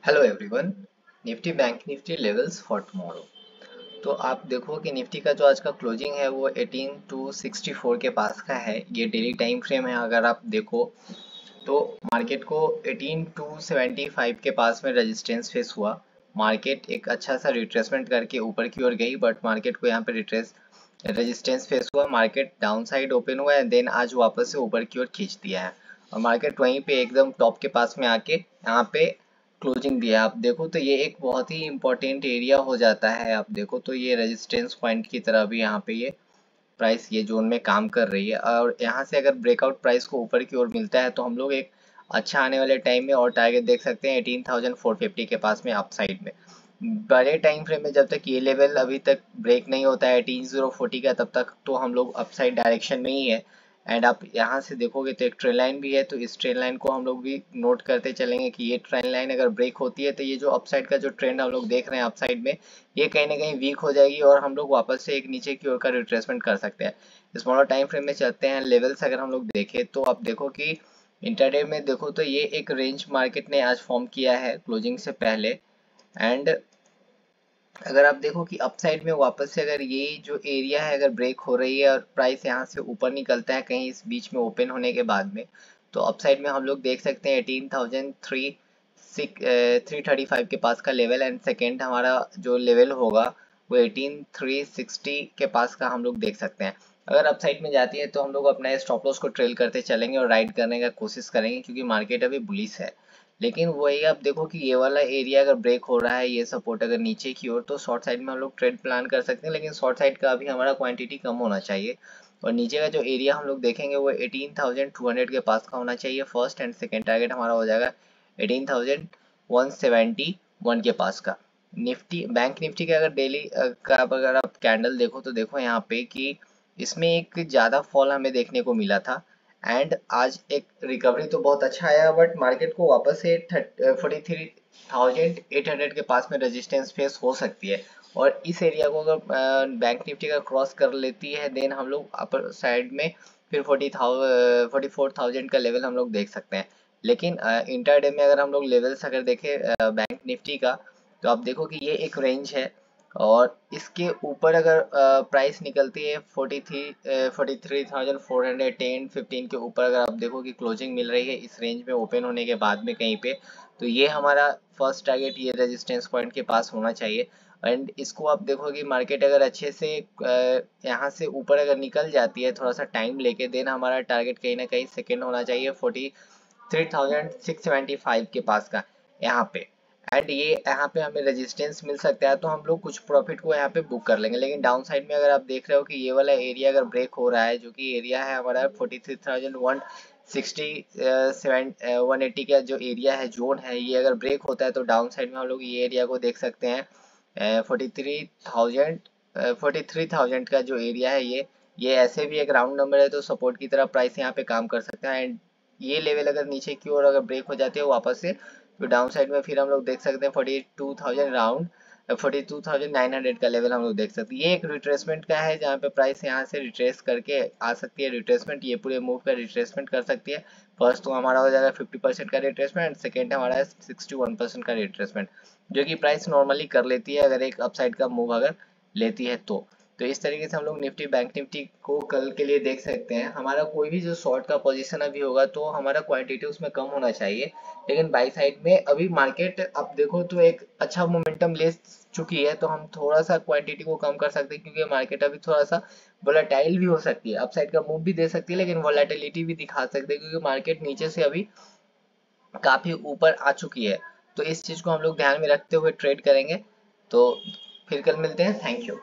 Hello everyone. Nifty bank Nifty levels for tomorrow. तो आप देखो कि निफ्टी का जो आज का क्लोजिंग है वो 18,264 के पास का है। ये डेली टाइम फ्रेम है। अगर आप देखो तो मार्केट को 18,275 के पास में रेजिस्टेंस फेस हुआ। मार्केट एक अच्छा सा रिट्रेसमेंट करके ऊपर की ओर गई, बट मार्केट को यहाँ पे रेजिस्टेंस फेस हुआ। मार्केट डाउन साइड ओपन हुआ है, देन आज वापस से ऊपर की ओर खींच दिया है और मार्केट वहीं पे एकदम टॉप के पास में आके यहाँ पे क्लोजिंग दिया। आप देखो तो ये एक बहुत ही इंपॉर्टेंट एरिया हो जाता है। आप देखो तो ये रेजिस्टेंस पॉइंट की तरह भी यहाँ पे ये प्राइस ये जोन में काम कर रही है और यहाँ से अगर ब्रेकआउट प्राइस को ऊपर की ओर मिलता है तो हम लोग एक अच्छा आने वाले टाइम में और टारगेट देख सकते हैं 18,450 के पास में अपसाइड में। बड़े टाइम फ्रेम में जब तक ये लेवल अभी तक ब्रेक नहीं होता है 18,040 का, तब तक तो हम लोग अपसाइड डायरेक्शन में ही है। एंड आप यहाँ से देखोगे तो एक ट्रेन लाइन भी है, तो इस ट्रेन लाइन को हम लोग भी नोट करते चलेंगे कि ये ट्रेन लाइन अगर ब्रेक होती है तो ये जो अपसाइड का जो ट्रेंड हम लोग देख रहे हैं अपसाइड में, ये कहीं ना कहीं वीक हो जाएगी और हम लोग वापस से एक नीचे की ओर का रिट्रेसमेंट कर सकते हैं। स्मॉलर टाइम फ्रेम में चलते हैं। लेवल्स अगर हम लोग देखें तो आप देखो कि इंटरडे में देखो तो ये एक रेंज मार्केट ने आज फॉर्म किया है क्लोजिंग से पहले। एंड अगर आप देखो कि अपसाइड में वापस से अगर ये जो एरिया है अगर ब्रेक हो रही है और प्राइस यहाँ से ऊपर निकलता है कहीं इस बीच में ओपन होने के बाद में, तो अपसाइड में हम लोग देख सकते हैं 18,335 के पास का लेवल। एंड सेकेंड हमारा जो लेवल होगा वो 18,360 के पास का हम लोग देख सकते हैं। अगर अपसाइड में जाती है तो हम लोग अपना स्टॉप लॉस को ट्रेल करते चलेंगे और राइड करने का कोशिश करेंगे, क्योंकि मार्केट अभी बुलिश है। लेकिन वही आप देखो कि ये वाला एरिया अगर ब्रेक हो रहा है, ये सपोर्ट अगर नीचे की ओर, तो शॉर्ट साइड में हम लोग ट्रेड प्लान कर सकते हैं, लेकिन शॉर्ट साइड का अभी हमारा क्वांटिटी कम होना चाहिए। और नीचे का जो एरिया हम लोग देखेंगे वो 18,200 के पास का होना चाहिए फर्स्ट, एंड सेकेंड टारगेट हमारा हो जाएगा 18,171 के पास का। निफ्टी बैंक निफ्टी का अगर डेली का अगर आप कैंडल देखो तो देखो यहाँ पे कि इसमें एक ज़्यादा फॉल हमें देखने को मिला था। एंड आज एक रिकवरी तो बहुत अच्छा आया, बट मार्केट को वापस से 43,800 के पास में रेजिस्टेंस फेस हो सकती है। और इस एरिया को अगर बैंक निफ्टी का क्रॉस कर लेती है, देन हम लोग अपर साइड में फिर 44,000 का लेवल हम लोग देख सकते हैं। लेकिन इंटरडे में अगर हम लोग लेवल्स अगर देखें बैंक निफ्टी का, तो आप देखो कि ये एक रेंज है और इसके ऊपर अगर प्राइस निकलती है 43,410 15 के ऊपर, अगर आप देखो कि क्लोजिंग मिल रही है इस रेंज में ओपन होने के बाद में कहीं पे, तो ये हमारा फर्स्ट टारगेट ये रेजिस्टेंस पॉइंट के पास होना चाहिए। एंड इसको आप देखो कि मार्केट अगर अच्छे से यहाँ से ऊपर अगर निकल जाती है थोड़ा सा टाइम लेके, देन हमारा टारगेट कहीं ना कहीं सेकेंड होना चाहिए 43,675 के पास का यहाँ पे। एंड ये यहाँ पे हमें रेजिस्टेंस मिल सकता है तो हम लोग कुछ प्रॉफिट को यहाँ पे बुक कर लेंगे। लेकिन डाउन साइड में अगर आप देख रहे हो कि ये वाला एरिया अगर ब्रेक हो रहा है, जो कि एरिया है हमारा 43,160 का जो एरिया है जोन है, ये अगर ब्रेक होता है तो डाउन साइड में हम लोग ये एरिया को देख सकते हैं 43,000 का जो एरिया है ये ऐसे भी एक राउंड नंबर है, तो सपोर्ट की तरह प्राइस यहाँ पे काम कर सकता है। एंड ये लेवल अगर नीचे की ओर अगर ब्रेक हो जाती है वापस से, तो डाउन साइड में फिर हम लोग देख सकते हैं 42,000 राउंड 42,900 का लेवल हम लोग देख सकते हैं। ये एक रिट्रेसमेंट का है जहाँ पे प्राइस यहाँ से रिट्रेस करके आ सकती है। रिट्रेसमेंट ये पूरे मूव का रिट्रेसमेंट कर सकती है। फर्स्ट तो हमारा हो जाएगा 50% का रिट्रेसमेंट एंड सेकेंड हमारा है 61% का रिट्रेसमेंट, जो कि प्राइस नॉर्मली कर लेती है अगर एक अपसाइड का मूव अगर लेती है तो इस तरीके से हम लोग निफ्टी बैंक निफ्टी को कल के लिए देख सकते हैं। हमारा कोई भी जो शॉर्ट का पोजीशन अभी होगा तो हमारा क्वांटिटी उसमें कम होना चाहिए, लेकिन बाई साइड में अभी मार्केट अब देखो तो एक अच्छा मोमेंटम ले चुकी है, तो हम थोड़ा सा क्वांटिटी को कम कर सकते हैं, क्योंकि मार्केट अभी थोड़ा सा वोलेटाइल भी हो सकती है, अपसाइड का मूव भी दे सकती है लेकिन वोलेटिलिटी भी दिखा सकते हैं, क्योंकि मार्केट नीचे से अभी काफी ऊपर आ चुकी है। तो इस चीज को हम लोग ध्यान में रखते हुए ट्रेड करेंगे। तो फिर कल मिलते हैं। Thank you.